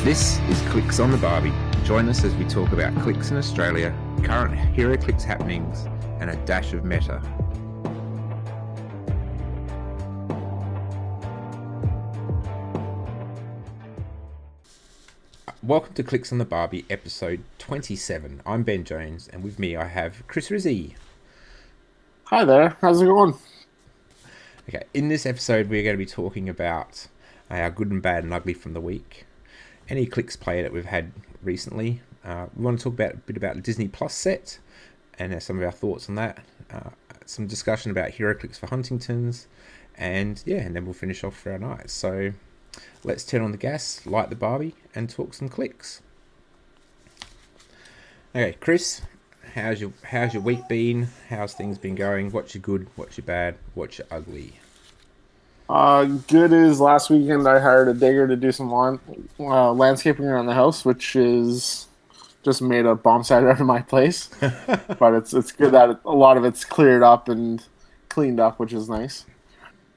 This is Clix on the Barbie. Join us as we talk about Clix in Australia, current heroclix happenings, and a dash of meta. Welcome to Clix on the Barbie, episode 27. I'm Ben Jones, and with me I have Chris Rizzi. Hi there, how's it going? Okay, in this episode we're going to be talking about our good and bad and ugly from the week, any Clix play that we've had recently. We want to talk about a bit about the Disney Plus set and some of our thoughts on that. Some discussion about heroclix for Huntingtons, and then we'll finish off for our night. So let's turn on the gas, light the Barbie, and talk some Clix. Okay, Chris, how's your week been? How's things been going? What's your good? What's your bad? What's your ugly? Good is last weekend I hired a digger to do some landscaping around the house, which is just made a bomb site out of my place. But it's good that a lot of it's cleared up and cleaned up, which is nice.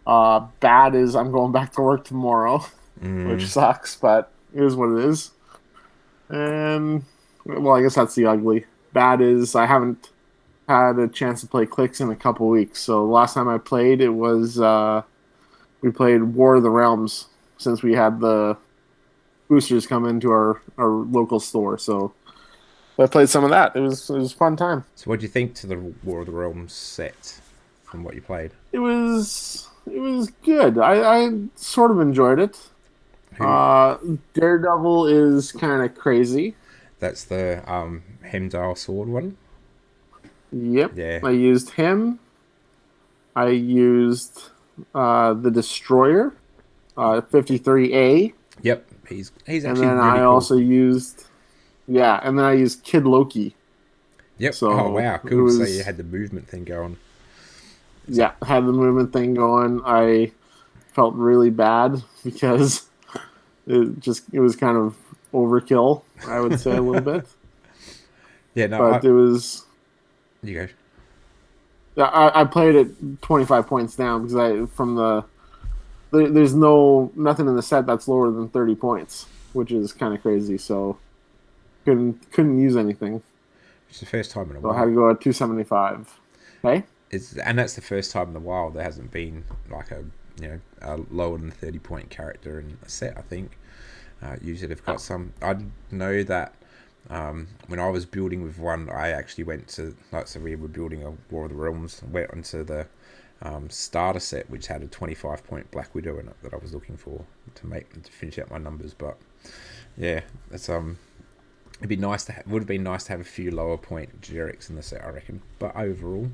Bad is I'm going back to work tomorrow, which sucks, but it is what it is. And well, I guess that's the ugly. Bad is I haven't had a chance to play Clix in a couple weeks. So the last time I played, it was we played War of the Realms since we had the boosters come into our local store. So I played some of that. It was a fun time. So what do you think to the War of the Realms set from what you played? It was good. I sort of enjoyed it. Daredevil is kind of crazy. That's the Hemdall sword one? Yep. Yeah. I used him. I used the Destroyer, 53A. Yep. He's actually And then really I cool. also used, and then I used Kid Loki. Yep. So oh wow, cool. was, So you had the movement thing going. Yeah, had the movement thing going. I felt really bad because it was kind of overkill, I would say a little bit. Yeah, no, But it was. You go. Yeah, I played it 25 points down because there's nothing in the set that's lower than 30 points, which is kind of crazy. So couldn't use anything. It's the first time in a So while. I had to go at 275. Okay. And that's the first time in the wild there hasn't been like a lower than 30-point character in a set. I think usually they've got some. I know that when I was building with one, I actually went to so we were building a War of the Realms. Went onto the starter set, which had a 25-point Black Widow in it that I was looking for to finish out my numbers. But yeah, it's it'd be nice would have been nice to have a few lower point generics in the set, I reckon. But overall,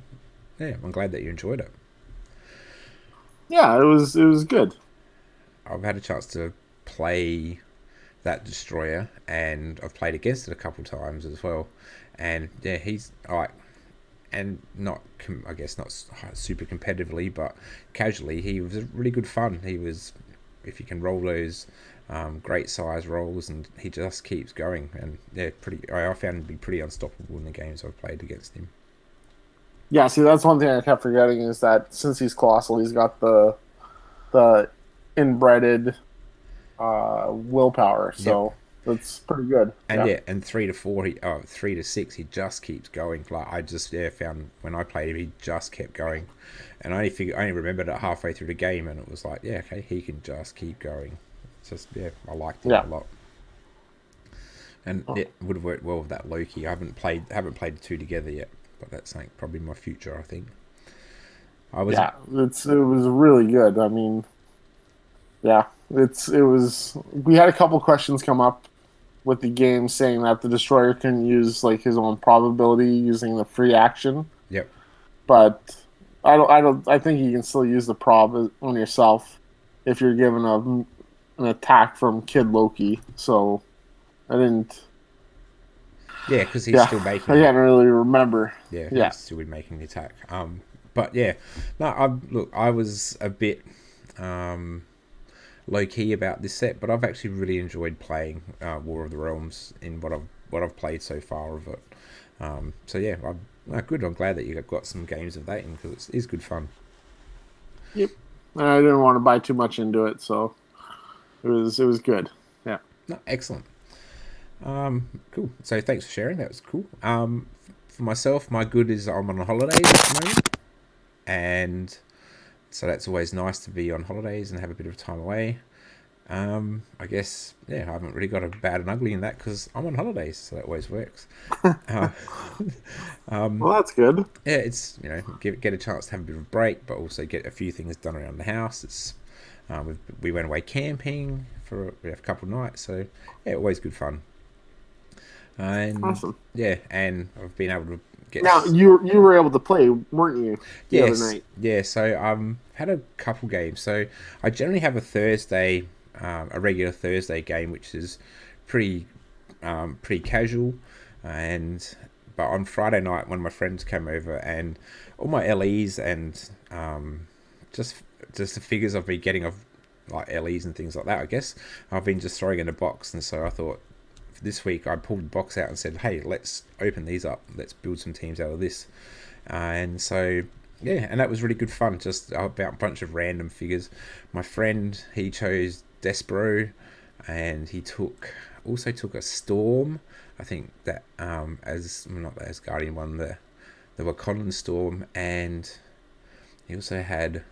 yeah, I'm glad that you enjoyed it. Yeah, it was good. I've had a chance to play that Destroyer, and I've played against it a couple times as well. And yeah, he's and not I guess not super competitively, but casually, he was really good fun. He was, if you can roll those great size rolls, and he just keeps going. And yeah, I found him to be pretty unstoppable in the games I've played against him. Yeah, see, that's one thing I kept forgetting is that since he's colossal, he's got the inbreded willpower. So that's pretty good. And and 3 to 4, 3 to 6, he just keeps going. Like I just found when I played him, he just kept going, and I only remembered it halfway through the game, and it was like, yeah, okay, he can just keep going. It's just I liked it a lot, and it would have worked well with that Loki. I haven't played the two together yet, but that's like probably my future, I think. It was really good. I mean, yeah, it was. We had a couple questions come up with the game saying that the Destroyer can use like his own probability using the free action. Yep. But I think you can still use the prob on yourself if you're given an attack from Kid Loki. So I didn't. Yeah, because he's still making. I can't really remember. Yeah, he's still been making the attack. But yeah, no. I was a bit low key about this set, but I've actually really enjoyed playing War of the Realms in what I've played so far of it. So yeah, good. I'm glad that you got some games of that in because it is good fun. Yep. I didn't want to buy too much into it, so it was good. Yeah. No, excellent. Cool. So thanks for sharing. That was cool. For myself, my good is I'm on holidays at the moment, and so that's always nice to be on holidays and have a bit of time away. I guess yeah, I haven't really got a bad and ugly in that because I'm on holidays, so that always works. Uh, Well, that's good. yeah, it's get a chance to have a bit of a break, but also get a few things done around the house. It's we went away camping for a couple of nights, so yeah, always good fun. And Awesome. yeah, and I've been able to get Now you were able to play, weren't you, the other yes, night? yeah. So had a couple games. So I generally have a Thursday, a regular Thursday game, which is pretty pretty casual, and but on Friday night, one of my friends came over, and all my LEs and just just the figures I've been getting of like LEs and things like that. I guess I've been just throwing in a box, and so I thought this week I pulled the box out and said, "Hey, let's open these up. Let's build some teams out of this." And so yeah, and that was really good fun. Just about a bunch of random figures. My friend he chose Despero, and he also took a Storm. I think that as well, not the as Guardian one, the Wakandan Storm, and he also had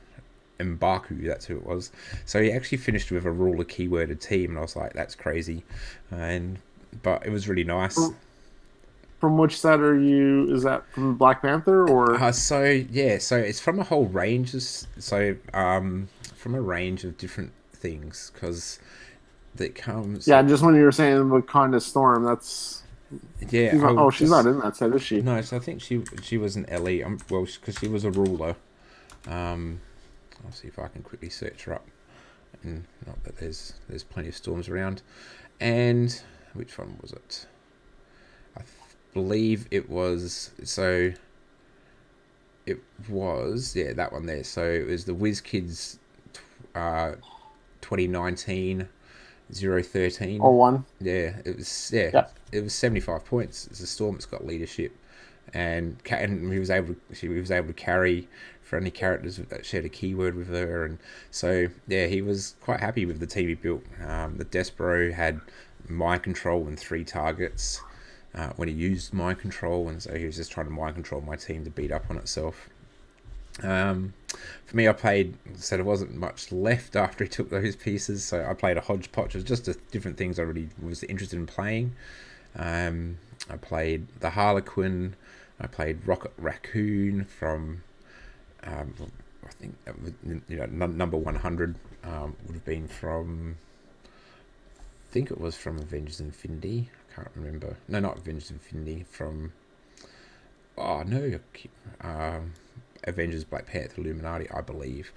Mbaku, that's who it was. So he actually finished with a ruler keyworded team, and I was like, that's crazy. And but it was really nice. From which side are you? Is that from Black Panther or? So yeah, so it's from a whole range of from a range of different things because that comes. Yeah, just when you were saying Wakanda Storm, that's Yeah, she's not. I'll Oh, she's not just in that set, is she? no. So I think she was an Ellie. Well, because she was a ruler. Um, I'll see if I can quickly search her up. And not that there's plenty of storms around. And which one was it? I believe it was so. It was yeah that one there. So it was the WizKids, 2019 013. Oh, one. Yeah, it was yeah. Yeah. It was 75 points. It's a storm that's got leadership, and he was able to carry friendly characters that shared a keyword with her, and so yeah, he was quite happy with the team he built. The Despero had mind control and 3 targets when he used mind control, and so he was just trying to mind control my team to beat up on itself. For me, I played, so there wasn't much left after he took those pieces, so I played a hodgepodge of just different things I really was interested in playing. I played the Harlequin, I played Rocket Raccoon from, I think, number 100 would have been from, I think it was from Avengers Infinity, I can't remember. No, not Avengers Infinity, from, oh no, Avengers, Black Panther, Illuminati, I believe.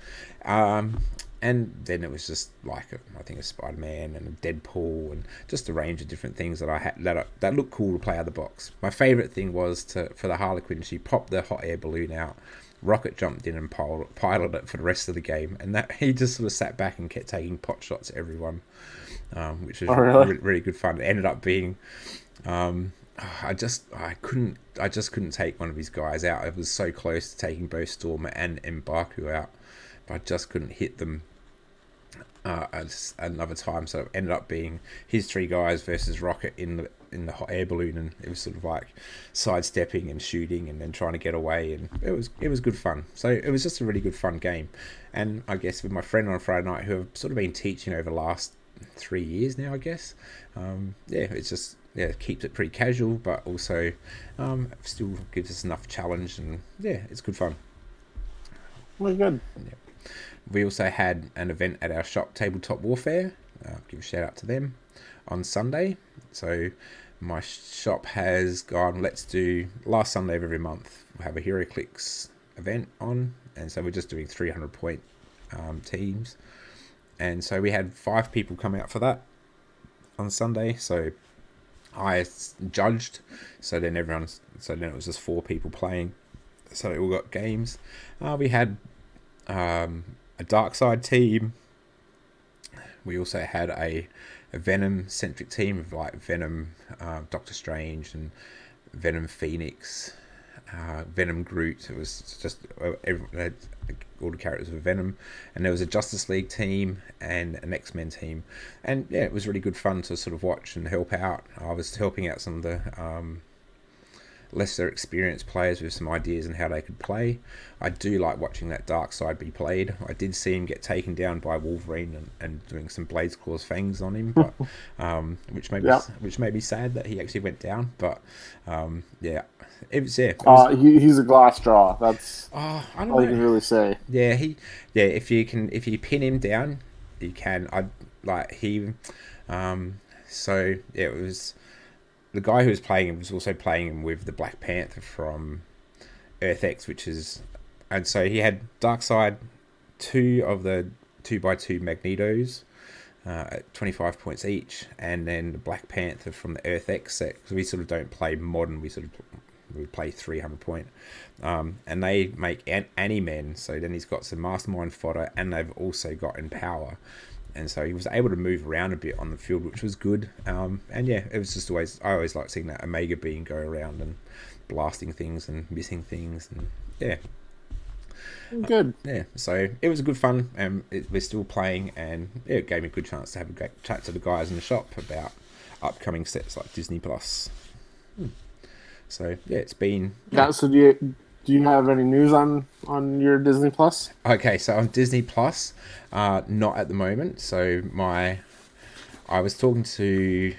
And then it was just like I think a Spider-Man and a Deadpool and just a range of different things that I had that looked cool to play out of the box. My favourite thing was for the Harlequin, she popped the hot air balloon out. Rocket jumped in and piloted it for the rest of the game, and that he just sort of sat back and kept taking pot shots at everyone, which was Oh, really? really good fun. It ended up being I just couldn't take one of his guys out. I was so close to taking both Stormer and M'Baku out, but I just couldn't hit them another time. So it ended up being his 3 guys versus Rocket in the hot air balloon, and it was sort of like sidestepping and shooting and then trying to get away, and it was good fun. So it was just a really good fun game. And I guess with my friend on Friday night, who I've sort of been teaching over the last 3 years now, I guess. Yeah, it's just keeps it pretty casual, but also still gives us enough challenge, and yeah, it's good fun. Well, good. Yeah. We also had an event at our shop, Tabletop Warfare. Give a shout out to them on Sunday. So my shop has gone. Let's do last Sunday of every month. We'll have a heroclix event on, and so we're just doing 300-point teams. And so we had 5 people come out for that on Sunday. So I judged. So then it was just 4 people playing. So we all got games. We had a dark side team. We also had a Venom centric team of like Venom, Doctor Strange, and Venom Phoenix. Venom Groot. It was just all the characters were Venom, and there was a Justice League team and an X-Men team, and yeah, it was really good fun to sort of watch and help out. I was helping out some of the lesser experienced players with some ideas on how they could play. I do like watching that dark side be played. I did see him get taken down by Wolverine and doing some Blades Claws fangs on him, but which made me sad that he actually went down. But yeah, it was he's a glass jaw. That's I don't all know. you can really say. Yeah, if you pin him down, you can. So yeah, it was. The guy who was playing him was also playing him with the Black Panther from Earth X, and so he had Darkseid, 2 of the 2x2 Magnetos at 25 points each, and then the Black Panther from the Earth X set, because we sort of don't play modern, we play 300 point, and they make Ani-Men, so then he's got some Mastermind fodder, and they've also got Empower. And so he was able to move around a bit on the field, which was good. And yeah, it was just I always like seeing that Omega being go around and blasting things and missing things, and yeah, good. Yeah, so it was good fun, and we're still playing, and yeah, it gave me a good chance to have a great chat to the guys in the shop about upcoming sets like Disney Plus. So yeah, it's been. So do you have any news on your Disney Plus? Okay, so on Disney Plus, not at the moment. So I was talking to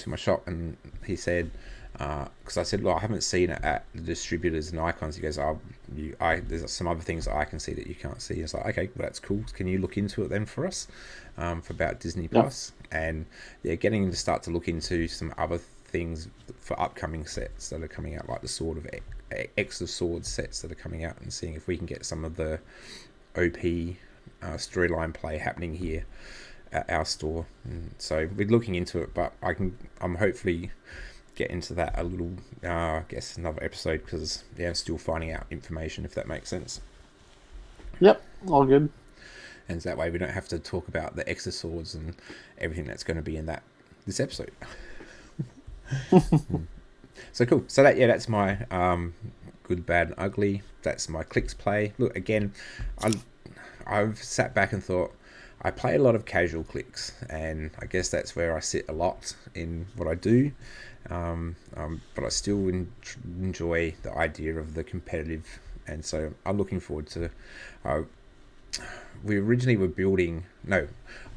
my shop, and he said, because I said, well, I haven't seen it at the distributors and icons. He goes, there's some other things that I can see that you can't see. It's like, okay, well, that's cool. Can you look into it then for us, for about Disney Plus? And yeah, getting him to start to look into some other things for upcoming sets that are coming out, like the Sword of X of Swords sets that are coming out, and seeing if we can get some of the OP storyline play happening here at our store. And so we're looking into it, but I'm hopefully get into that a little, I guess another episode, because yeah, I'm still finding out information, if that makes sense. Yep, all good. And that way we don't have to talk about the X of Swords and everything that's going to be in this episode. So cool. So that's my good, bad, and ugly. That's my Clix play. Look, again, I've sat back and thought, I play a lot of casual Clix, and I guess that's where I sit a lot in what I do. But I still enjoy the idea of the competitive, and so I'm looking forward to. We originally were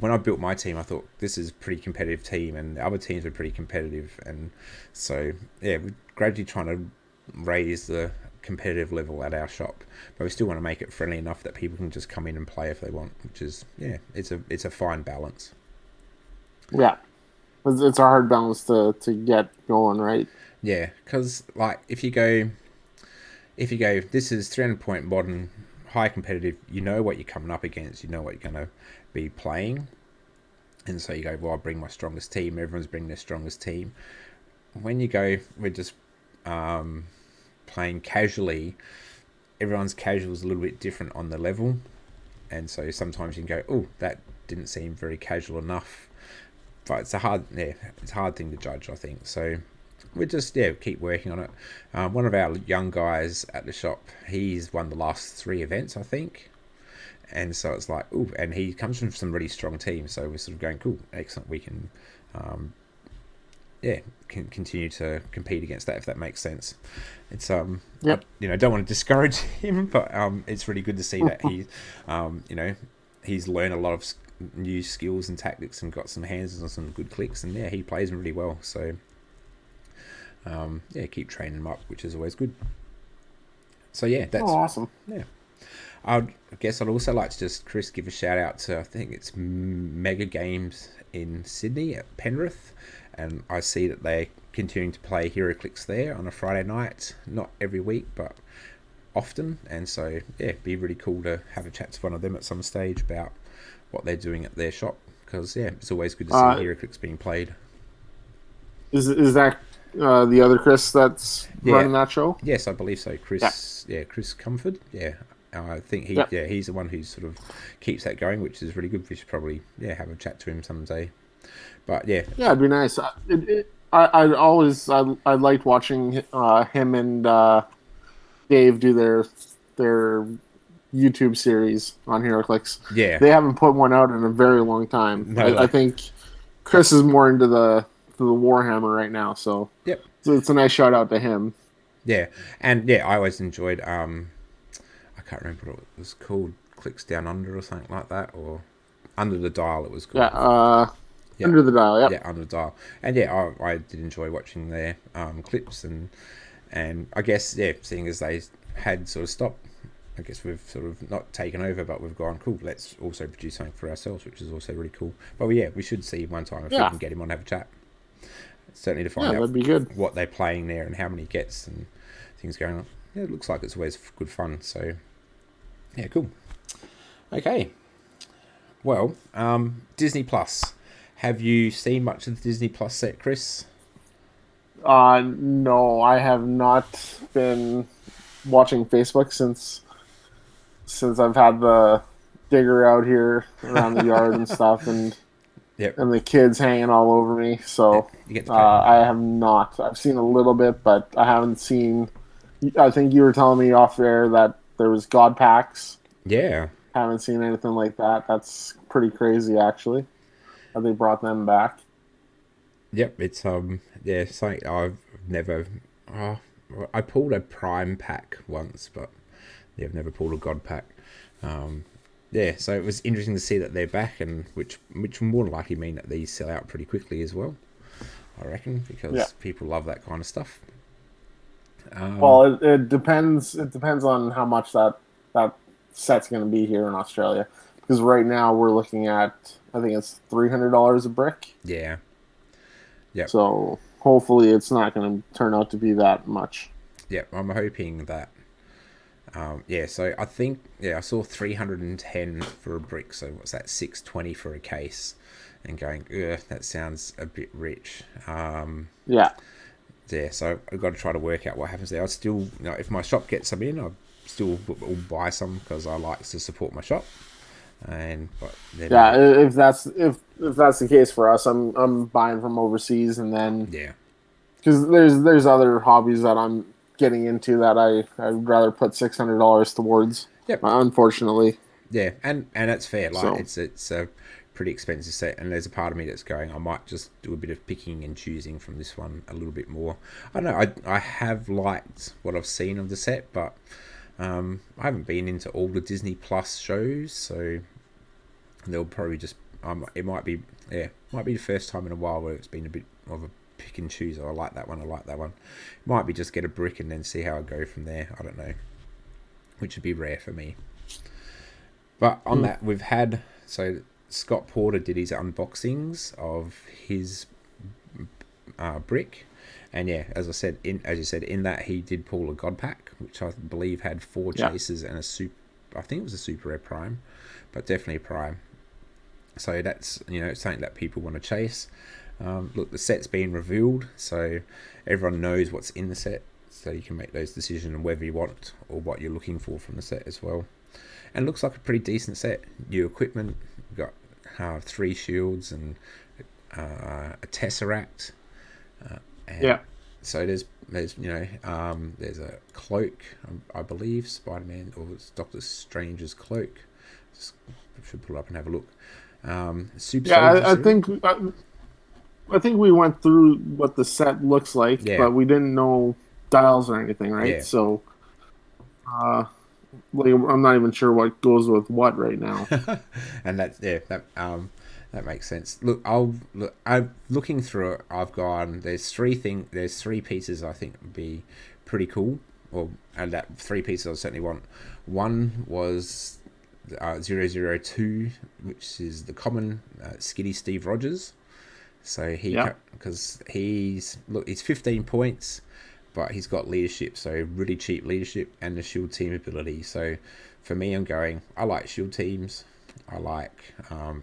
when I built my team, I thought this is a pretty competitive team, and the other teams were pretty competitive, and so yeah, we're gradually trying to raise the competitive level at our shop, but we still want to make it friendly enough that people can just come in and play if they want, which is it's a fine balance. Yeah, it's a hard balance to get going, right? Yeah, because like if you go, this is 300 point modern, high competitive, you know what you're coming up against, you know what you're going to be playing, and so you go, well, I'll bring my strongest team, everyone's bringing their strongest team. When you go, we're just playing casually, everyone's casual is a little bit different on the level, and so sometimes you can go, oh, that didn't seem very casual enough, but it's a hard thing to judge, I think. So we just keep working on it. One of our young guys at the shop, he's won the last 3 events, I think, and so it's like, oh, and he comes from some really strong teams, so we're sort of going, cool, excellent, we can can continue to compete against that, if that makes sense. It's yep. I don't want to discourage him, but it's really good to see that he's he's learned a lot of new skills and tactics and got some hands on some good clicks, and he plays them really well, so keep training him up, which is always good. So that's awesome. I guess I'd also like to just, Chris, give a shout out to, I think it's Mega Games in Sydney at Penrith, and I see that they're continuing to play heroclix there on a Friday night, not every week but often, and so it'd be really cool to have a chat to one of them at some stage about what they're doing at their shop, because it's always good to see heroclix being played. Is that the other Chris that's running that show? Yes, I believe so. Chris, Chris Comfort. I think he's the one who sort of keeps that going, which is really good. We should probably have a chat to him someday. But it'd be nice. I liked watching him and Dave do their YouTube series on heroclix. Yeah. They haven't put one out in a very long time. No. I think Chris is more into the Warhammer right now, so Yep. it's a nice shout out to him. Yeah. And yeah, I always enjoyed. I can't remember what it was called. Clicks Down Under or something like that, or Under the Dial. It was called. Yeah. Yeah. Under the Dial. Yep. Yeah, Under the Dial. And yeah, I did enjoy watching their clips and I guess seeing as they had sort of stopped. I guess we've sort of not taken over, but we've gone, cool, let's also produce something for ourselves, which is also really cool. But yeah, we should see one time if we can get him on and have a chat. Certainly to find out that'd be good. what they're playing there and how many he gets and things going on. Yeah, it looks like it's always good fun. So, yeah, cool. Okay. Well, Disney Plus. Have you seen much of the Disney Plus set, Chris? No, I have not been watching Facebook since I've had the digger out here around the yard and stuff, and and the kids hanging all over me. So I have not. I've seen a little bit, but I haven't seen. I think you were telling me off air that there was God packs. Yeah. Haven't seen anything like that. That's pretty crazy, actually. How they brought them back. Yep, it's something I've never. I pulled a Prime pack once, but I've never pulled a God pack. So it was interesting to see that they're back, and which will more than likely mean that these sell out pretty quickly as well. I reckon because people love that kind of stuff. Well, it depends. It depends on how much that set's going to be here in Australia, because right now we're looking at, I think it's $300 a brick. Yeah. Yeah. So hopefully it's not going to turn out to be that much. Yeah, I'm hoping that. So I think I saw 310 for a brick. So what's that? 620 for a case, and going, that sounds a bit rich. Yeah. So I've got to try to work out what happens there. I still, if my shop gets some in, I still will buy some because I like to support my shop. If that's the case for us, I'm buying from overseas, and then because there's other hobbies that I'm getting into that I'd rather put $600 towards. Yep. Unfortunately. Yeah, and that's fair. Like it's a pretty expensive set, and there's a part of me that's going, I might just do a bit of picking and choosing from this one a little bit more. I don't know. I have liked what I've seen of the set, but I haven't been into all the Disney Plus shows, so they'll probably just it might be the first time in a while where it's been a bit of a pick and choose. I like that one. It might be just get a brick and then see how I go from there. I don't know, which would be rare for me. But on that, we've had Scott Porter did his unboxings of his brick, and as you said, in that he did pull a God pack, which I believe had 4 chases and I think it was a super rare prime, but definitely a prime. So that's something that people want to chase. Look, the set's been revealed, so everyone knows what's in the set, so you can make those decisions on whether you want or what you're looking for from the set as well. And it looks like a pretty decent set. New equipment, we've got 3 shields and a tesseract. So there's there's a cloak, I believe Spider-Man or it's Doctor Strange's cloak. Should pull it up and have a look. I think we went through what the set looks like, but we didn't know dials or anything, right? Yeah. So, I'm not even sure what goes with what right now. And that makes sense. I'm looking through it. I've gone. There's 3 pieces I think would be pretty cool. And that 3 pieces I certainly want. One was 002, which is the common Skitty Steve Rogers. So because he's 15 points, but he's got leadership, so really cheap leadership and the shield team ability. So for me, I like shield teams. I like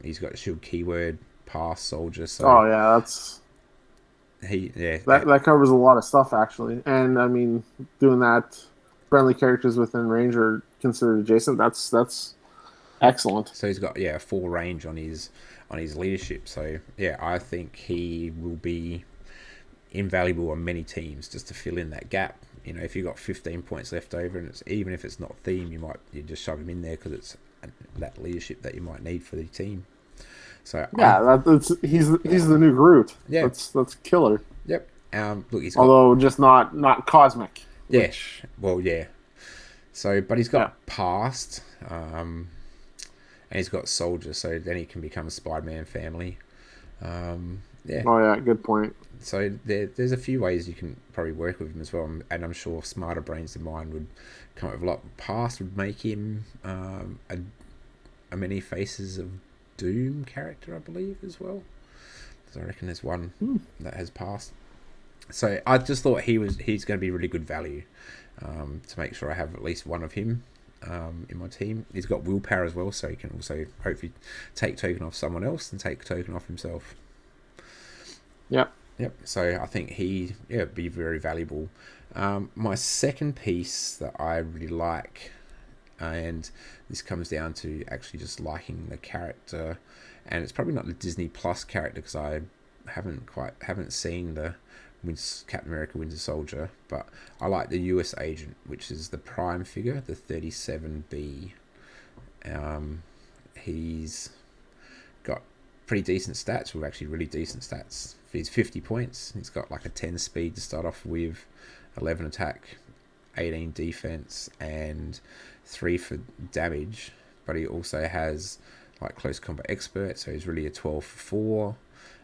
he's got the shield keyword, pass, soldier. So that covers a lot of stuff actually. And I mean, doing that, friendly characters within range are considered adjacent. That's excellent. So he's got a full range on his leadership. So I think he will be invaluable on many teams just to fill in that gap if you've got 15 points left over, and even if it's not theme, you just shove him in there because it's that leadership that you might need for the team. So he's the new Groot. Yeah, that's killer. Yep. Look, he's got, just not cosmic. Yeah. Which, well, yeah. So, but he's got past, and he's got soldier. So then he can become a Spider-Man family. Yeah. Oh yeah, good point. So there's a few ways you can probably work with him as well, and I'm sure smarter brains than mine would come up with a lot. Past would make him a many faces of Doom character, I believe, as well. So I reckon there's one that has passed. So I just thought he's going to be really good value to make sure I have at least one of him in my team. He's got willpower as well, so he can also hopefully take token off someone else and take token off himself. Yep. So I think he'd be very valuable. My second piece that I really like, and this comes down to actually just liking the character, and it's probably not the Disney Plus character because I haven't seen the Captain America Winter Soldier, but I like the US Agent, which is the Prime figure, the 37B. He's got pretty decent stats, with actually really decent stats. He's 50 points. He's got like a 10 speed to start off with, 11 attack, 18 defense, and 3 for damage. But he also has like close combat expert, so he's really a 12 for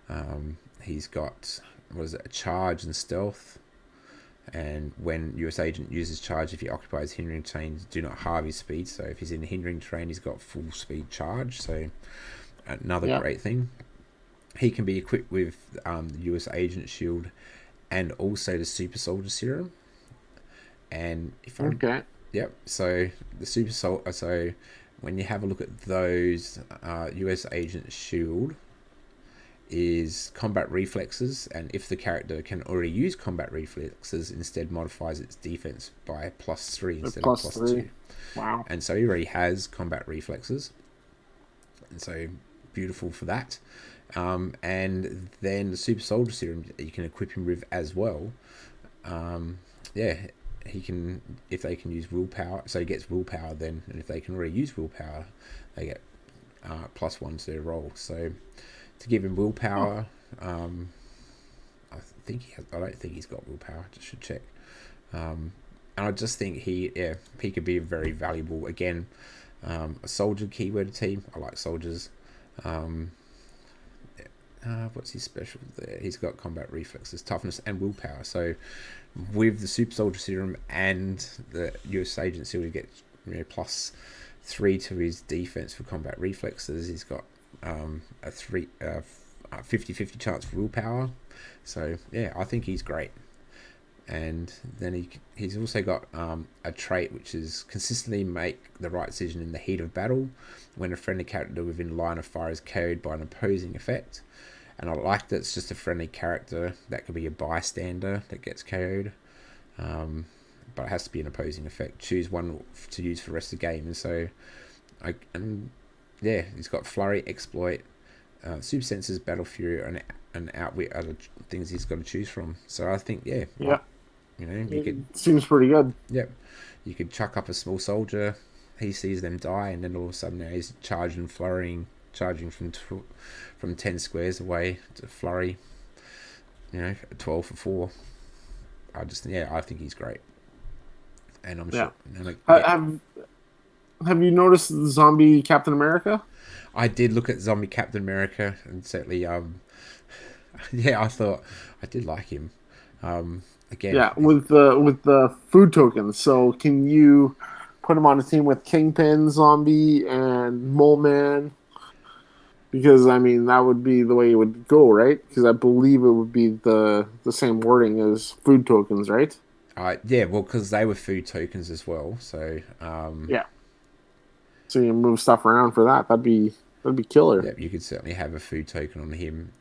4. He's got a charge and stealth, and when US Agent uses charge, if he occupies hindering terrain, do not halve his speed. So if he's in hindering terrain, he's got full speed charge, so another great thing. He can be equipped with the US Agent shield and also the Super Soldier serum. And so the Super Soldier, so when you have a look at those, US Agent shield is combat reflexes, and if the character can already use combat reflexes, instead modifies its defense by +3 instead of +2. Wow. And so he already has combat reflexes, and so beautiful for that. And then the Super Soldier serum you can equip him with as well. He can, if they can use willpower, so he gets willpower then, and if they can already use willpower, they get +1 to their roll. So to give him willpower, I don't think he's got willpower. I just should check. And I just think he could be very valuable. Again, a soldier keyword team. I like soldiers. What's his special there? He's got combat reflexes, toughness, and willpower. So with the Super Soldier serum and the US Agent serum, he gets +3 to his defense for combat reflexes. He's got a 50-50 chance for willpower. So I think he's great. And then he's also got a trait which is consistently make the right decision in the heat of battle when a friendly character within line of fire is KO'd by an opposing effect. And I like that it's just a friendly character. That could be a bystander that gets KO'd, but it has to be an opposing effect. Choose one to use for the rest of the game. And so he's got flurry, exploit, super senses, battle fury, and outwit, other things he's got to choose from. So I think seems pretty good. Yep, you could chuck up a small soldier, he sees them die, and then all of a sudden he's charging, flurrying, charging from 10 squares away to flurry. 12 for 4. I think he's great, and I'm sure. Have you noticed the zombie Captain America? I did look at zombie Captain America, and certainly, I thought I did like him. Again, with the food tokens. So can you put him on a team with Kingpin, Zombie, and Mole Man? Because that would be the way it would go, right? Because I believe it would be the same wording as food tokens, right? Because they were food tokens as well. So so you can move stuff around for that. That'd be killer. Yep, you could certainly have a food token on him,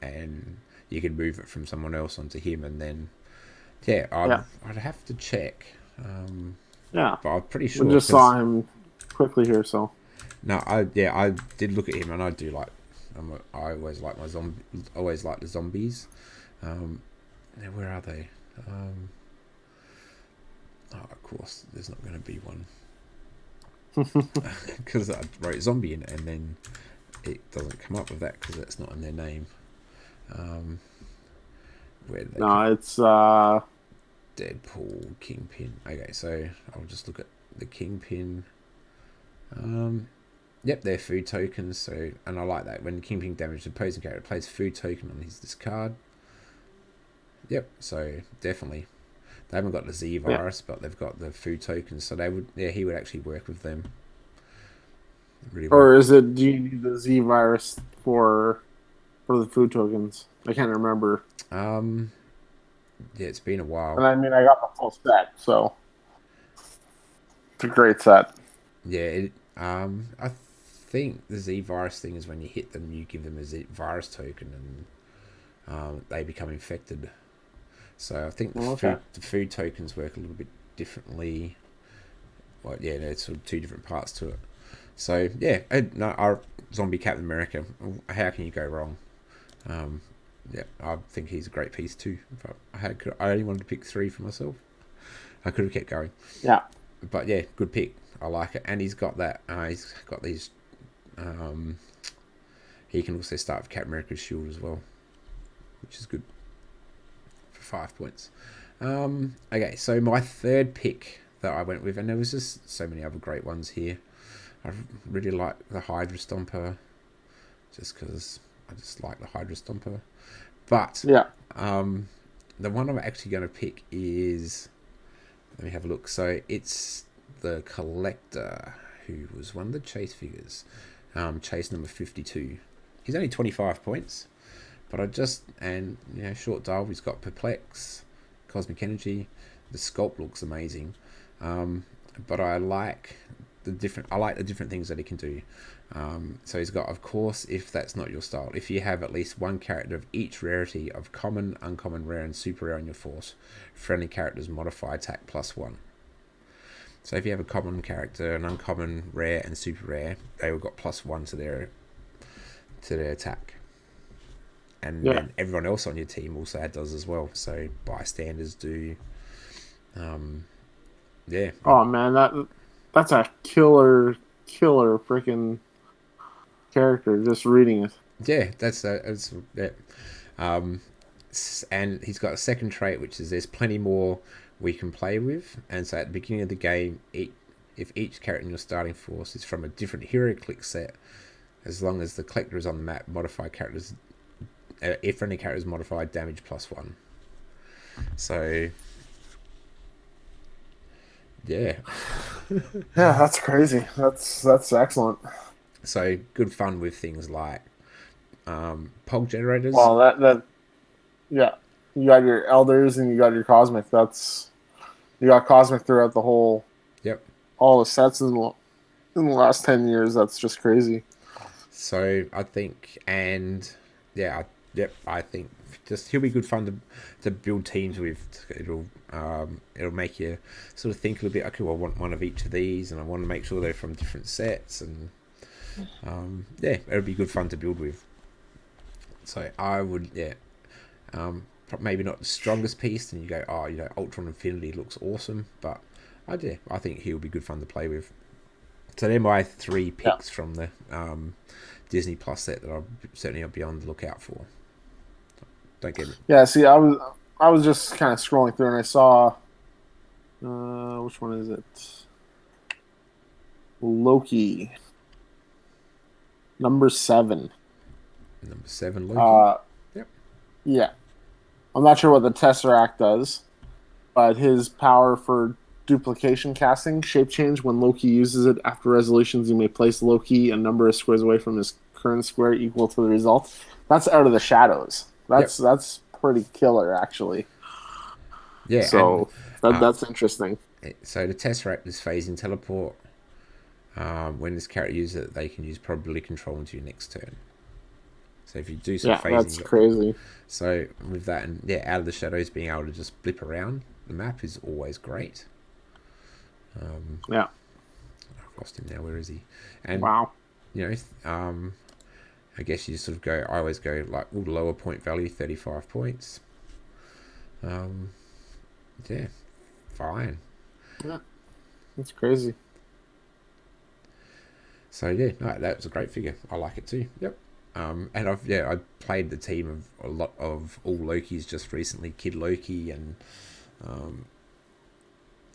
and you could move it from someone else onto him, and then I'd have to check. But I'm pretty sure. We just saw him quickly here, so. No, I did look at him, and I do like. I always like the zombies. Where are they? Oh, of course, there's not going to be one. Because I wrote zombie in it, and then it doesn't come up with that because that's not in their name. Where did they come? No, it's Deadpool, Kingpin. Okay, so I'll just look at the Kingpin. Yep, they're food tokens. So, and I like that when Kingpin damages an opposing character, plays food token on his discard. Yep, so definitely. They haven't got the Z virus, but they've got the food tokens. So they would, he would actually work with them really well. or is it? Do you need the Z virus for the food tokens? I can't remember. Yeah, it's been a while. And I mean, I got the full set, so it's a great set. Yeah, I think the Z virus thing is when you hit them, you give them a Z virus token, and they become infected. So I think the food tokens work a little bit differently. Well, yeah, there's sort of two different parts to it. So yeah, no, our zombie Captain America. How can you go wrong? Yeah, I think he's a great piece too. I only wanted to pick 3 for myself. I could have kept going. Yeah, but yeah, good pick. I like it, and he's got that. He's got these. He can also start with Captain America's shield as well, which is good for 5 points. Okay, so my third pick that I went with, and there was just so many other great ones here. I really like the Hydra Stomper, just because I just like the Hydra Stomper. But yeah, the one I'm actually going to pick is, let me have a look. So it's the Collector, who was one of the chase figures, chase number 52. He's only 25 points, but short dial. He's got Perplex, Cosmic Energy. The sculpt looks amazing, but I like the different things that he can do. So he's got, of course, if that's not your style, if you have at least one character of each rarity of common, uncommon, rare, and super rare on your force, friendly characters modify attack +1. So if you have a common character, an uncommon, rare, and super rare, they all got +1 to their attack. And then everyone else on your team also does as well. So bystanders do. Yeah. Oh man, that's a killer freaking character. Just reading it. Yeah, that's yeah. And he's got a second trait, which is there's plenty more we can play with. And so at the beginning of the game, if each character in your starting force is from a different heroclix set, as long as the collector is on the map, modify characters. If friendly characters modified damage +1. So yeah. Yeah, that's crazy. That's excellent. So good fun with things like Pog generators. Well, that yeah, you got your elders and you got your cosmic. You got cosmic throughout the whole. Yep. All the sets in the last 10 years. That's just crazy. So I think, I think he'll be good fun to build teams with. It'll make you sort of think a little bit. Okay, well, I want one of each of these, and I want to make sure they're from different sets, and it'll be good fun to build with. So I would, maybe not the strongest piece, and you go, Ultron Infinity looks awesome, but I think he'll be good fun to play with. So they're my 3 picks from the Disney Plus set that I'll be on the lookout for. Don't get it. Yeah, see, I was just kind of scrolling through and I saw, which one is it? Loki, number 7. Number 7, Loki. Yep. Yeah, I'm not sure what the Tesseract does, but his power for duplication casting, shape change. When Loki uses it after resolutions, you may place Loki a number of squares away from his current square equal to the result. That's out of the shadows. That's pretty killer, actually. Yeah. So that's interesting. So the Tesseract is phasing teleport. When this character uses it, they can use probability control into your next turn. So if you do some phasing, that's crazy. So with that, and out of the shadows, being able to just blip around the map is always great. I've lost him now. Where is he? And wow. I guess you sort of go. I always go like lower point value, 35 points. Fine. Yeah, that's crazy. So yeah, no, that was a great figure. I like it too. Yep. And I played the team of a lot of all Lokis just recently. Kid Loki um,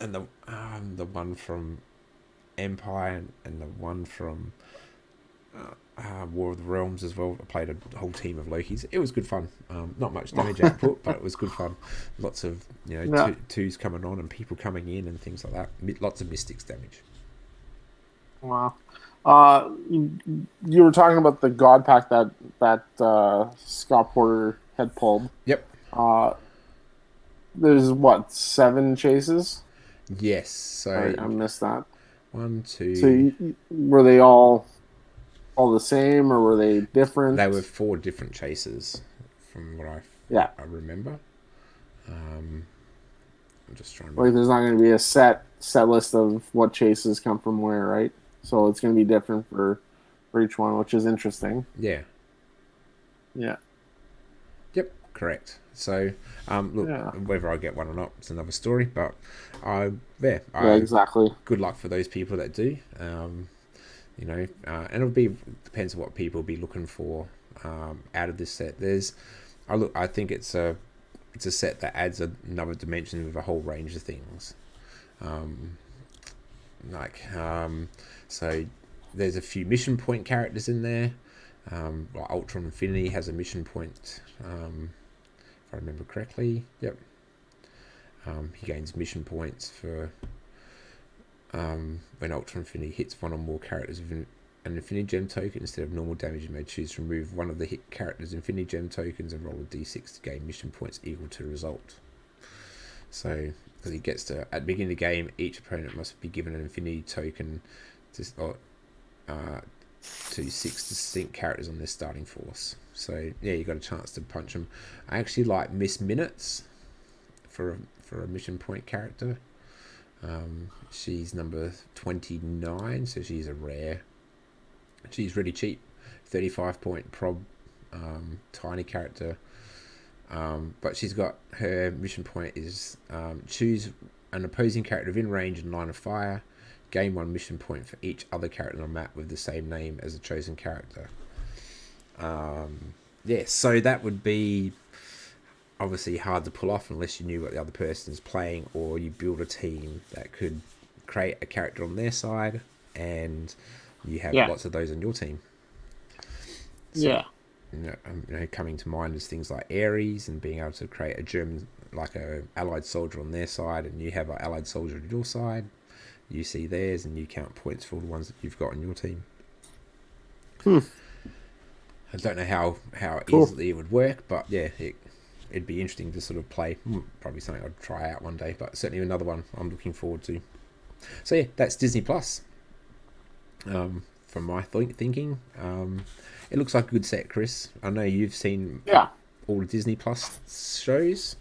and the one from Empire and the one from War of the Realms as well. I played a whole team of Lokis. It was good fun. Not much damage output, but it was good fun. Lots of Yeah. twos coming on and people coming in and things like that. Lots of mystics damage. Wow. You were talking about the God Pack that Scott Porter had pulled. Yep. Uh, there's what, 7 chases? Yes. Sorry, So I missed that. one, So two. were they all the same, or were they They were different? 4 different chases, from what Yeah, I remember. Um, I'm just trying to like remember. there's not going to be a set list of what chases come from where, right? So it's going to be different for each one, which is interesting. Yeah. Yeah, Yep. Correct. So, look, yeah, whether I get one or not, it's another story. But yeah, I exactly. good luck for those people that do. And it'll be depends on what people be looking for out of this set. I think it's a set that adds another dimension with a whole range of things. Um, like so, there's a few mission point characters in there. Like Ultra Infinity has a mission point, if I remember correctly. Yep. He gains mission points for when Ultra Infinity hits one or more characters with an Infinity Gem token. Instead of normal damage, you may choose to remove one of the hit character's Infinity Gem tokens and roll a d6 to gain mission points equal to the result. So, as he gets to, at the beginning of the game, each opponent must be given an Infinity token to 6 distinct characters on their starting force. So, yeah, you got a chance to punch them. I actually like Miss Minutes for a mission point character. She's number 29, so she's a rare. She's really cheap, 35 point prob, tiny character. But she's got her mission point is choose an opposing character within range and line of fire. Gain 1 mission point for each other character on a map with the same name as a chosen character. So that would be obviously hard to pull off unless you knew what the other person is playing, or you build a team that could create a character on their side and you have Yeah, lots of those on your team. So, yeah, coming to mind is things like Ares and being able to create a German, like a allied soldier on their side, and you have an allied soldier on your side. You see theirs, and you count points for the ones that you've got on your team. hmm. I don't know how Cool. easily it would work, but yeah, it'd be interesting to sort of play. Probably something I'd try out one day, but certainly another one I'm looking forward to. So yeah, that's Disney Plus. From my thinking, it looks like a good set, Chris. I know you've seen Yeah. all the Disney Plus shows.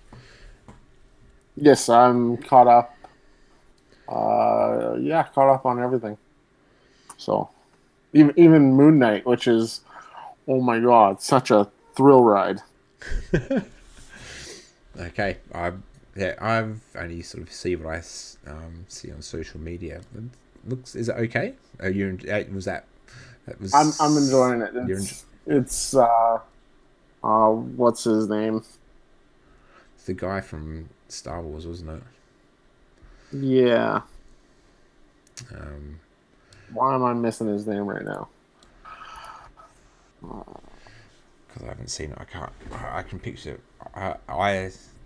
Yes, I'm caught up. Yeah, caught up on everything. So even Moon Knight, which is, oh my god, such a thrill ride. Okay, I've only sort of see what I see on social media. Is it okay? Was that I'm was enjoying it. you're It's what's his name? it's the guy from Star Wars, wasn't it? Yeah. Um, Why am I missing his name right now? because I haven't seen it, I can picture it.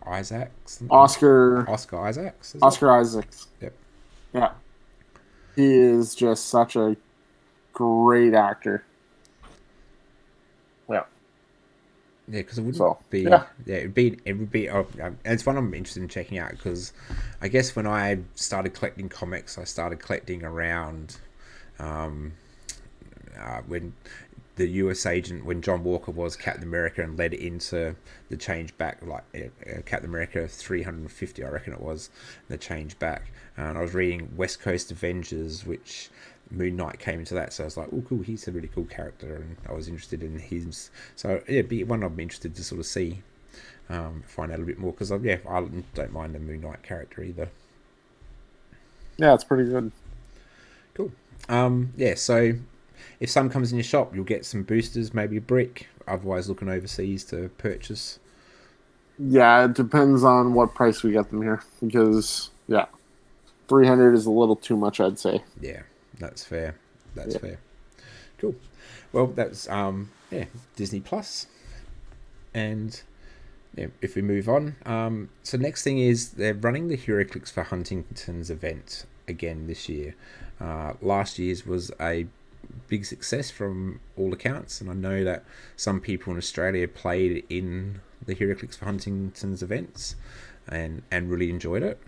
Isaacs, Oscar Oscar Isaacs, is it? Oscar Isaacs. Yep. Yeah. He is just such a great actor. Yeah. Yeah, because it wouldn't So be. yeah. Yeah, it would be. It's one I'm interested in checking out because I guess when I started collecting comics, I started collecting around um, when the U.S. agent, when John Walker was Captain America and led into the change back, like Captain America 350, I reckon it was, the change back. And I was reading West Coast Avengers, which Moon Knight came into that, so I was like, oh, cool, he's a really cool character, and I was interested in his. So yeah, be one I'm interested to sort of see, find out a bit more because I don't mind the Moon Knight character either. Yeah, it's pretty good. Cool. Yeah, so if some comes in your shop, you'll get some boosters, maybe a brick. Otherwise, looking overseas to purchase. Yeah, it depends on what price we get them here because yeah, 300 is a little too much, I'd say. Yeah, that's fair. That's Yeah. fair. Cool. Well, that's yeah, Disney Plus, and yeah, if we move on, so next thing is they're running the heroclix for Huntington's event again this year. Last year's was a big success from all accounts, and I know that some people in Australia played in the heroclix for Huntington's events and really enjoyed it.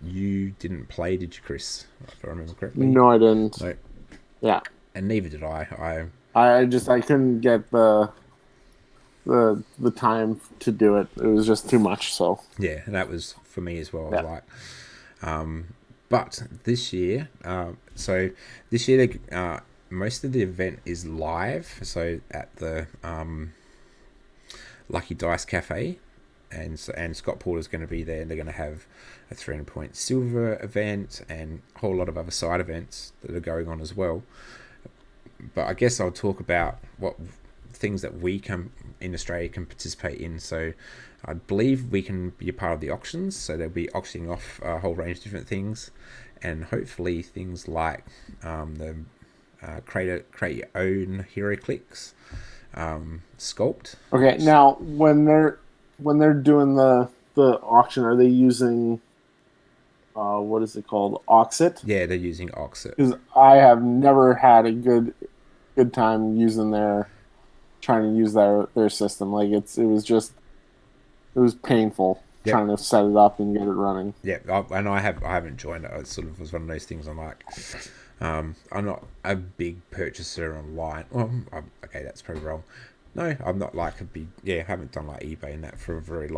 You didn't play, did you, Chris? If I remember correctly. No, I didn't. No, Yeah, and neither did I. I couldn't get the time to do it. It was just too much. So Yeah, and that was for me as well. I was yeah. like, but this year, so this year, most of the event is live. So at the Lucky Dice Cafe, and Scott Porter's going to be there, and they're going to have a 300-point silver event and a whole lot of other side events that are going on as well. But I guess I'll talk about what things that we can in Australia can participate in. So I believe we can be a part of the auctions. So they'll be auctioning off a whole range of different things, and hopefully things like the create your own heroclix sculpt. Okay, now when they're doing the auction, are they using what is it called, Oxit? Yeah, they're using Oxit. Because I have never had a good time using trying to use their system. Like it was painful Yep. trying to set it up and get it running. Yeah, and I haven't joined it. It sort of was one of those things. I'm like, I'm not a big purchaser online. Well, okay, that's probably wrong. No, I'm not like a big. Yeah, I haven't done like eBay and that for a very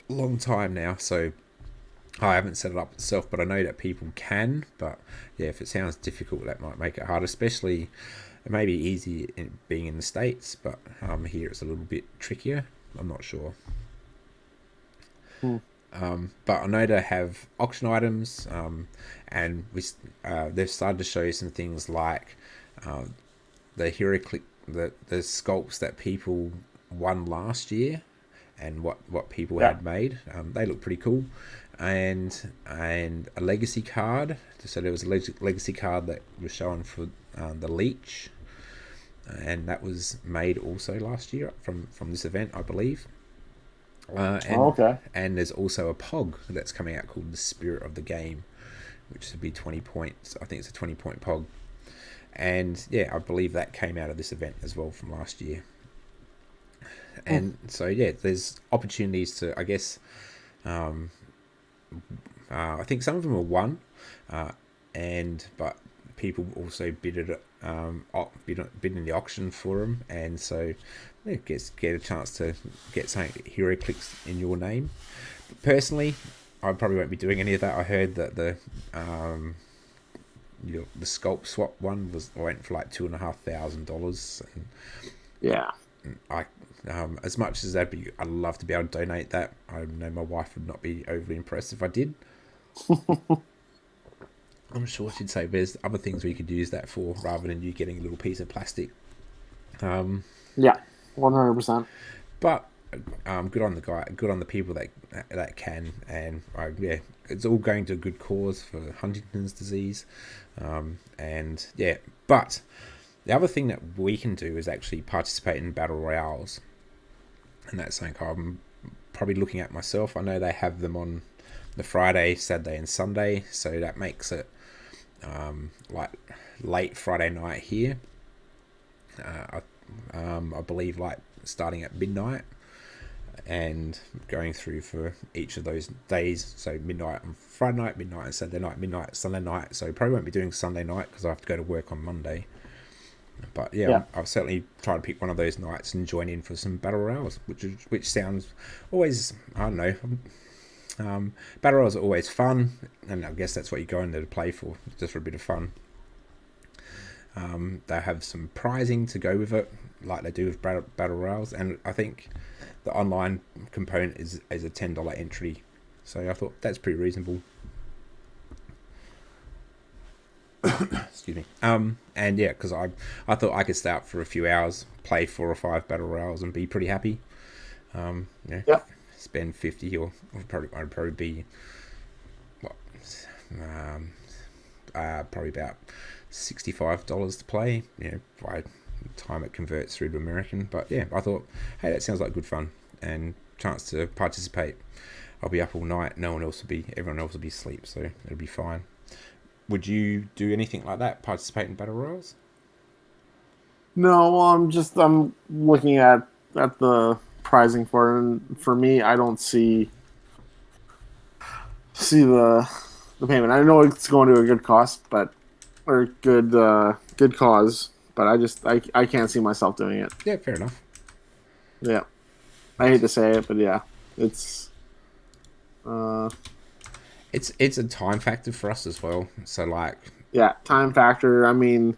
long time now. So I haven't set it up myself, but I know that people can. But yeah, if it sounds difficult, that might make it hard. Especially, it may be easy being in the States, but here it's a little bit trickier. I'm not sure. Hmm. But I know they have auction items, and they've started to show some things like the heroclix, the sculpts that people won last year, and what people Yeah. had made. They look pretty cool, and a legacy card. So there was a legacy card that was shown for the Leech, and that was made also last year from this event, I believe. Okay. And there's also a POG that's coming out called the Spirit of the Game, which would be 20 points. I think it's a 20-point POG. And yeah, I believe that came out of this event as well from last year. And so yeah, there's opportunities to, I guess, I think some of them are won, but people also bid in the auction for them, and so yeah, get a chance to get something heroclix in your name. But personally, I probably won't be doing any of that. I heard that the sculpt swap one went for like $2,500, and Yeah. I as much as I'd love to be able to donate that. I know my wife would not be overly impressed if I did. I'm sure she'd say there's other things we could use that for rather than you getting a little piece of plastic. Yeah. 100%. But good on the guy, good on the people that can, and yeah, it's all going to a good cause for Huntington's disease, and yeah. But the other thing that we can do is actually participate in battle royales, and that's something I'm probably looking at myself. I know they have them on the Friday, Saturday, and Sunday, so that makes it like late Friday night here. I believe like starting at midnight and going through for each of those days. So midnight on Friday night, midnight on Saturday night, midnight Sunday night. So probably won't be doing Sunday night because I have to go to work on Monday. But yeah, I've certainly tried to pick one of those nights and join in for some battle royals, which sounds always, I don't know. Battle royals are always fun, and I guess that's what you go in there to play for, just for a bit of fun. They have some prizing to go with it, like they do with battle royals, and I think the online component is a $10 entry, so I thought that's pretty reasonable. Excuse me. And yeah, because I thought I could stay up for a few hours, play 4 or 5 battle royals, and be pretty happy. Yeah, Yeah. spend 50 I'd probably be what, um, probably about $65 to play. By the time it converts through to American. But yeah, I thought, hey, that sounds like good fun and chance to participate. I'll be up all night. Everyone else will be asleep, so it'll be fine. Would you do anything like that? Participate in battle royals? No, well, I'm looking at the pricing for it, and for me, I don't see the payment. I know it's going to a good cost, but or good cause, but I can't see myself doing it. Yeah, fair enough. Yeah, I hate to say it, but yeah, it's uh It's a time factor for us as well. So like, yeah, time factor. I mean,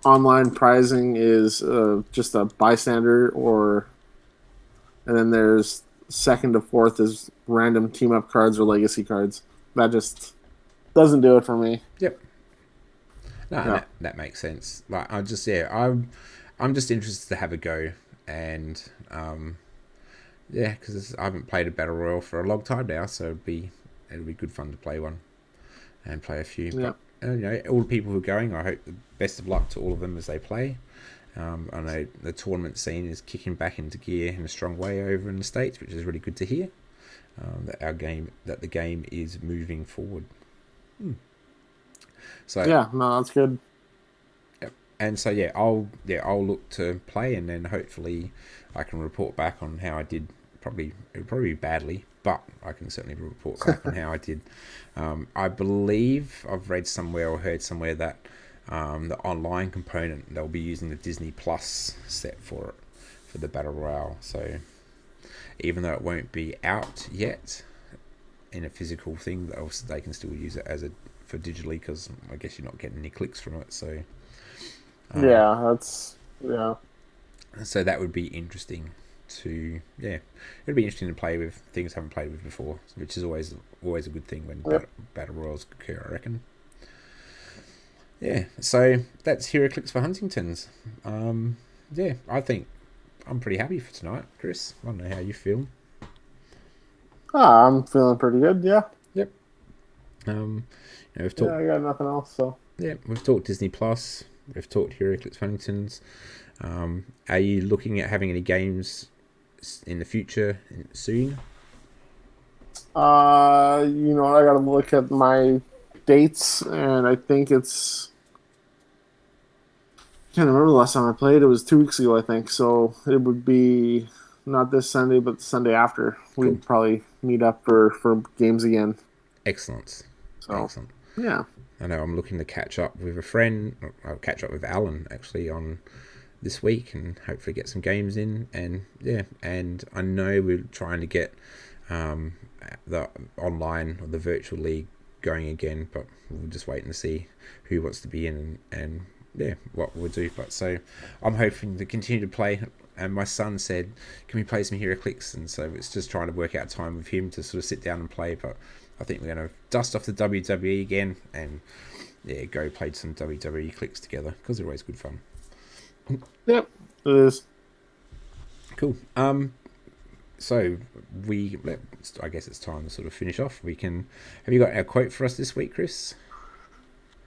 online pricing is just a bystander, and then there's second to fourth is random team up cards or legacy cards. That just doesn't do it for me. yep. No, Yeah. that makes sense. Like I'm just interested to have a go, and yeah, because I haven't played a battle royal for a long time now, so it'll be good fun to play one and play a few. Yeah. But all the people who are going, I hope the best of luck to all of them as they play. I know the tournament scene is kicking back into gear in a strong way over in the States, which is really good to hear. That the game is moving forward. So Yeah, no, that's good. yep. And so I'll look to play, and then hopefully I can report back on how I did. It'll probably be badly, but I can certainly report back on how I did. I believe I've read somewhere or heard somewhere that the online component, they'll be using the Disney Plus set for it, for the Battle Royale. So even though it won't be out yet in a physical thing, they can still use it for digitally, because I guess you're not getting any clicks from it. So yeah. so that would be interesting it'd be interesting to play with things I haven't played with before, which is always a good thing when battle royals occur, I reckon. Yeah, so that's heroclix for Huntington's. Yeah, I think I'm pretty happy for tonight, Chris. I don't know how you feel. I'm feeling pretty good. Yeah. Yep. We've talked. Yeah, I got nothing else. So Yeah, we've talked Disney Plus. We've talked heroclix for Huntington's. Are you looking at having any games in the future soon? I gotta look at my dates, and I think it's. I can't remember the last time I played. It was 2 weeks ago, I think. So it would be not this Sunday, but the Sunday after. Cool. We'd probably meet up for games again. Excellent. So Excellent. yeah. I know I'm looking to catch up with a friend. I'll catch up with Alan actually on this week, and hopefully get some games in. And I know we're trying to get the online or the virtual league going again, but we'll just wait and see who wants to be in and what we'll do. But so I'm hoping to continue to play. And my son said, can we play some heroclix? And so it's just trying to work out time with him to sort of sit down and play. But I think we're going to dust off the WWE again and go play some WWE clicks together, because they're always good fun. Yep, it is. Cool. So I guess it's time to sort of finish off. Have you got our quote for us this week, Chris?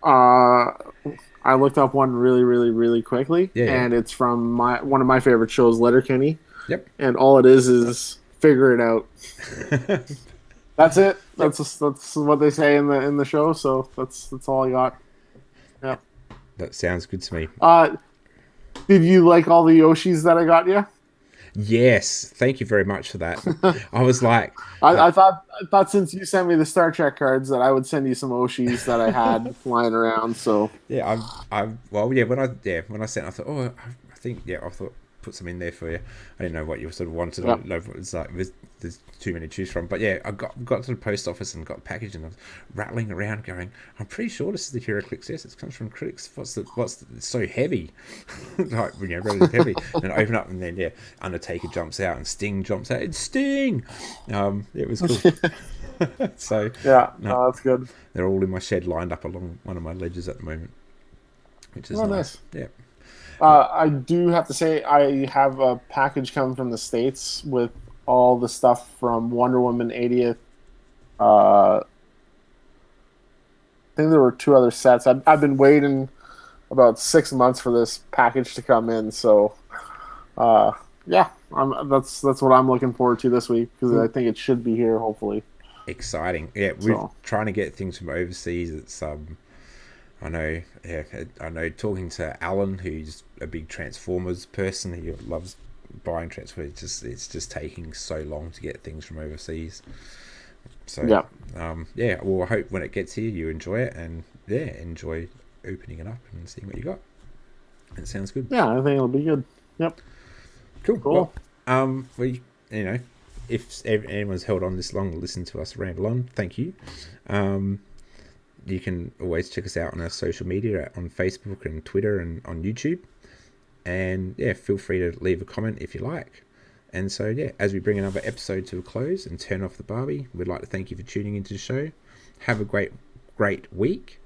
I looked up one really, really, really quickly, and it's from one of my favorite shows, Letterkenny. Yep. And all it is figure it out. That's it. That's what they say in the show. So that's all I got. Yeah. That sounds good to me. Did you like all the Yoshis that I got you? Yes, thank you very much for that. I was like, I thought since you sent me the Star Trek cards that I would send you some Oshis that I had lying around. So yeah, when I sent, I thought, I thought put some in there for you. I didn't know what you sort of wanted. I didn't know if it was like there's too many to choose from. But yeah, I got to the post office and got a package, and I was rattling around going, I'm pretty sure this is the heroclix. Yes, it comes from Clix. It's so heavy, like relatively heavy. And I open up, and then Undertaker jumps out and Sting jumps out. It's Sting. It was cool. So yeah, no, that's good. They're all in my shed, lined up along one of my ledges at the moment. which is Oh, nice. nice. Yeah. I do have to say I have a package coming from the States with all the stuff from Wonder Woman 80th. I think there were two other sets. I've been waiting about 6 months for this package to come in. So, uh, yeah, that's what I'm looking forward to this week because I Ooh, think it should be here hopefully. exciting. Yeah, we're So, trying to get things from overseas. It's I know, yeah, I know. Talking to Alan, who's a big Transformers person, he loves buying Transformers. It's just taking so long to get things from overseas. So, yeah, yeah. Well, I hope when it gets here, you enjoy it, and yeah, enjoy opening it up and seeing what you got. It sounds good. yeah, I think it'll be good. Yep, Cool. Well, cool. we, if anyone's held on this long to listen to us ramble on, thank you. Um, you can always check us out on our social media on Facebook and Twitter and on YouTube. And yeah, feel free to leave a comment if you like. And so yeah, as we bring another episode to a close and turn off the Barbie, we'd like to thank you for tuning into the show. Have a great week.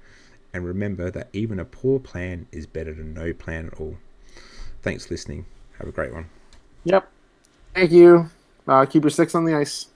And remember that even a poor plan is better than no plan at all. Thanks for listening. Have a great one. Yep. Thank you. Keep your sticks on the ice.